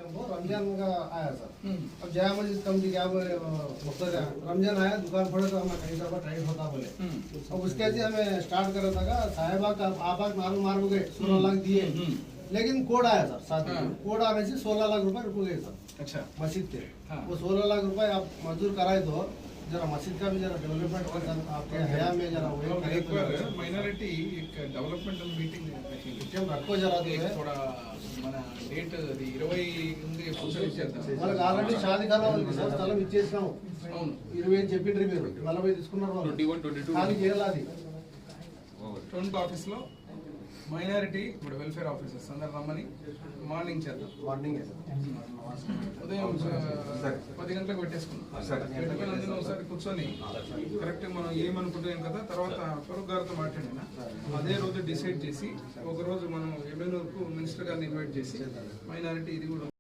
रमजान का आया सर। अब जया मस्जिद कमेटी क्या बोले मुख्तर रमजान आया दुकान पड़े तो हमें कहीं का टाइट होता बोले। अब उसके ऐसे हमें स्टार्ट करा था साहेबा का आप मारू गए 16 लाख दिए, लेकिन कोड आया सर साथ में। कोड आने से 16 लाख रुपए रुक गए सर। अच्छा मस्जिद के वो 16 लाख रुपए आप मंजूर कराए तो जरा मस्जिद का भी जरा डेवलपमेंट आपके हया में जरा माइनॉरिटी एक डेवलपमेंट मीटिंग रखो जरा थोड़ा మన డేట్ 20 ఉంది ఫంక్షన్ ఇచ్చేద్దాం. వాళ్ళకి ఆల్రెడీ షాదీ ఖానా ఉంది సార్, స్థలం ఇచ్చేసినాం. అవును 20 అని చెప్పిండ్రు మీరు 40 తీసుకున్నారు వాళ్ళు 21 22 ఖాళీ చేయాలి. అది 20 ఆఫీస్ లో మైనారిటీ ఇప్పుడు వెల్ఫేర్ ఆఫీసర్స్ అందరు రమ్మని మార్నింగ్ చేద్దాం. మార్నింగ్ ఉదయం 10 గంటలకు పెట్టేసుకున్నాం. పెట్టుకుని అందులో ఒకసారి కూర్చొని కరెక్ట్ మనం ఏమనుకుంటున్నాం కదా, తర్వాత ఫరూక్ గారితో మాట్లాడినా అదే రోజు డిసైడ్ చేసి ఒక రోజు మనం ఎమ్మెల్యేకు మినిస్టర్ గారిని ఇన్వైట్ చేసి మైనారిటీ ఇది కూడా